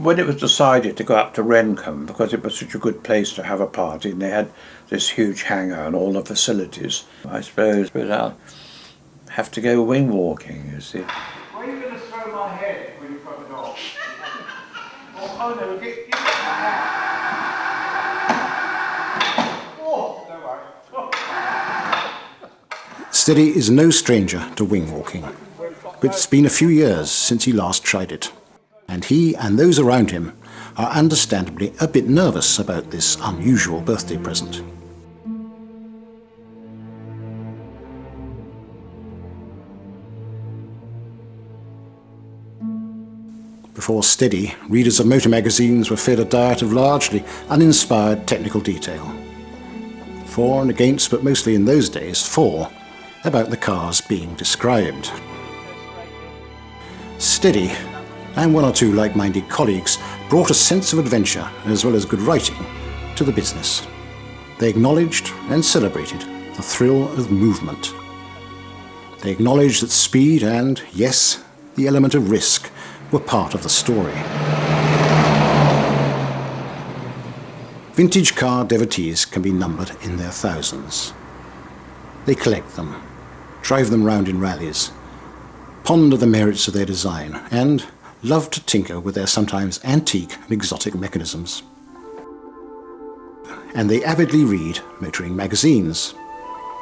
when it was decided to go up to Rencombe, because it was such a good place to have a party, and they had this huge hangar and all the facilities, I suppose I'll have to go wing walking, you see. Where are you going to throw my head when you've got it off? Oh no, give me my hand. Oh, don't worry. Steady is no stranger to wing walking, but it's been a few years since he last tried it, and he and those around him are understandably a bit nervous about this unusual birthday present. Before Steady, readers of motor magazines were fed a diet of largely uninspired technical detail. For and against, but mostly in those days, for about the cars being described. Steady, and one or two like-minded colleagues, brought a sense of adventure, as well as good writing, to the business. They acknowledged and celebrated the thrill of movement. They acknowledged that speed and, yes, the element of risk were part of the story. Vintage car devotees can be numbered in their thousands. They collect them, drive them round in rallies, ponder the merits of their design, and love to tinker with their sometimes antique and exotic mechanisms. And they avidly read motoring magazines.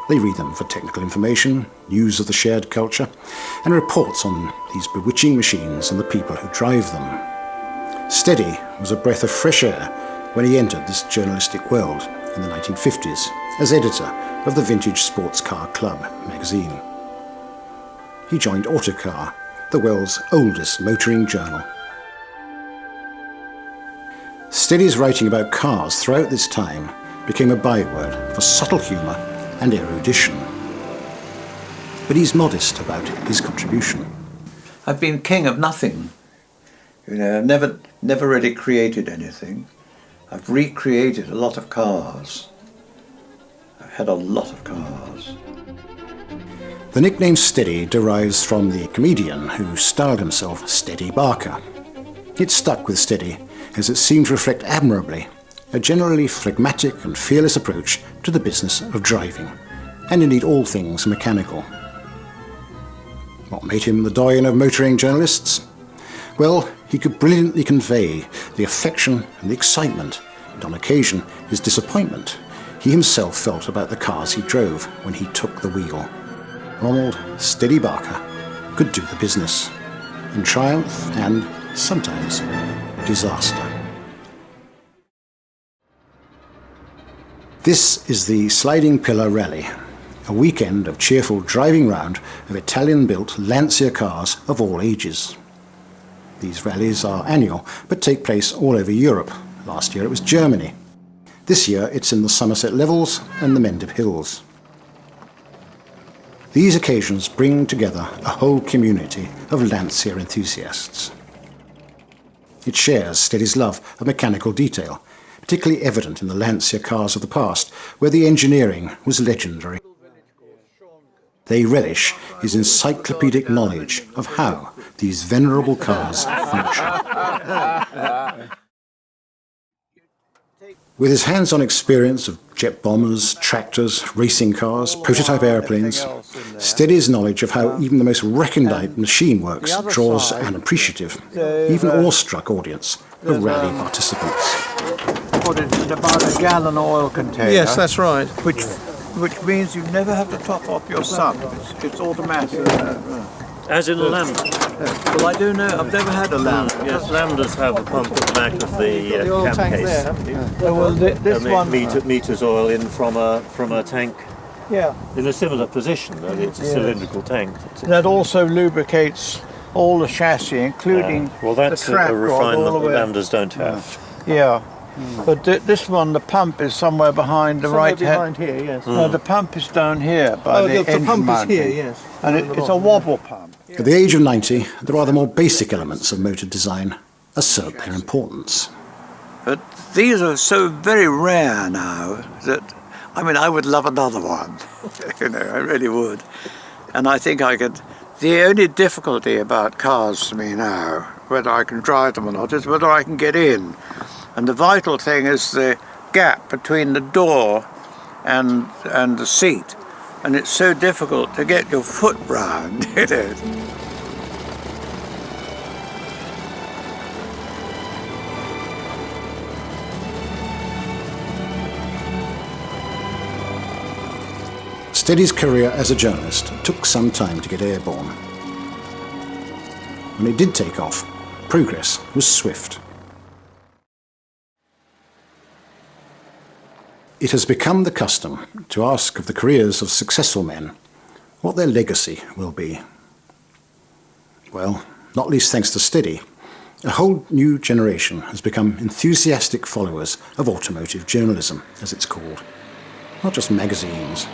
They read them for technical information, news of the shared culture, and reports on these bewitching machines and the people who drive them. Steady was a breath of fresh air when he entered this journalistic world in the 1950s as editor of the Vintage Sports Car Club magazine. He joined Autocar, the world's oldest motoring journal. Steady's writing about cars throughout this time became a byword for subtle humour and erudition. But he's modest about his contribution. I've been king of nothing. You know, I've never really created anything. I've recreated a lot of cars. I've had a lot of cars. The nickname Steady derives from the comedian who styled himself Steady Barker. It stuck with Steady as it seemed to reflect admirably a generally phlegmatic and fearless approach to the business of driving, and indeed all things mechanical. What made him the doyen of motoring journalists? Well, he could brilliantly convey the affection and the excitement, and on occasion his disappointment, he himself felt about the cars he drove when he took the wheel. Ronald Steady Barker could do the business, in triumph and, sometimes, disaster. This is the Sliding Pillar Rally, a weekend of cheerful driving round of Italian-built Lancia cars of all ages. These rallies are annual, but take place all over Europe. Last year it was Germany. This year it's in the Somerset Levels and the Mendip Hills. These occasions bring together a whole community of Lancia enthusiasts. It shares Steady's love of mechanical detail, particularly evident in the Lancia cars of the past, where the engineering was legendary. They relish his encyclopedic knowledge of how these venerable cars function. With his hands-on experience of jet bombers, tractors, racing cars, prototype airplanes, Steady's knowledge of how even the most recondite machine works draws an appreciative, even awestruck audience of rally participants. Put it in about a gallon oil container. Yes, that's right. Which means you never have to top up your sump. It's automatic. As in a Lambda. Well, I do know. I've never had a Lambda. Yes, Lambdas have a pump at the back of the oil cam tank case. there. Well, this And one it meters oil in from a tank yeah, in a similar position. Only it's a cylindrical tank. that also lubricates all the chassis, including Well, that's the trap a rod refinement all the that way. Lambdas don't have. Yeah, but this one, the pump is somewhere behind the right hand. here, yes. No, the pump is down here by the engine pump mounting. is here, yes. And it's a wobble pump. At the age of 90, the rather more basic elements of motor design assert their importance. But these are so very rare now that, I mean, I would love another one. You know, I really would. And I think I could The only difficulty about cars to me now, whether I can drive them or not, is whether I can get in. And the vital thing is the gap between the door and the seat. And it's so difficult to get your foot round, you know. Steady's career as a journalist took some time to get airborne. When it did take off, progress was swift. It has become the custom to ask of the careers of successful men what their legacy will be. Well, not least thanks to Steady, a whole new generation has become enthusiastic followers of automotive journalism, as it's called. Not just magazines.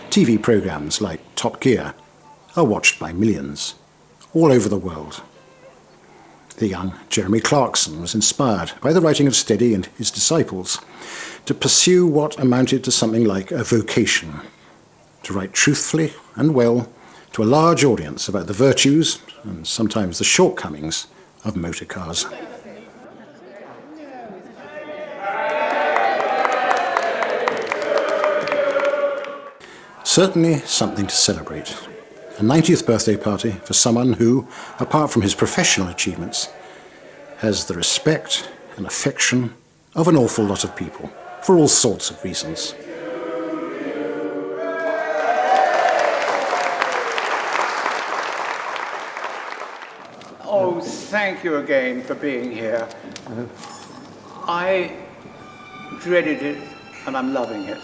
TV programs like Top Gear are watched by millions all over the world. The young Jeremy Clarkson was inspired by the writing of Steady and his disciples to pursue what amounted to something like a vocation, to write truthfully and well to a large audience about the virtues and sometimes the shortcomings of motor cars. Certainly something to celebrate. A 90th birthday party for someone who, apart from his professional achievements, has the respect and affection of an awful lot of people, for all sorts of reasons. Oh, thank you again for being here. I dreaded it, and I'm loving it.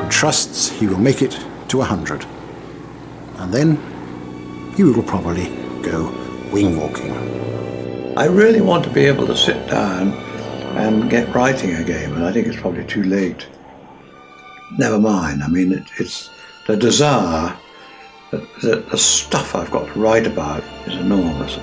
Trusts he will make it to 100. And then he will probably go wing walking. I really want to be able to sit down and get writing again, but I think it's probably too late. Never mind, I mean, it's the desire, the stuff I've got to write about is enormous.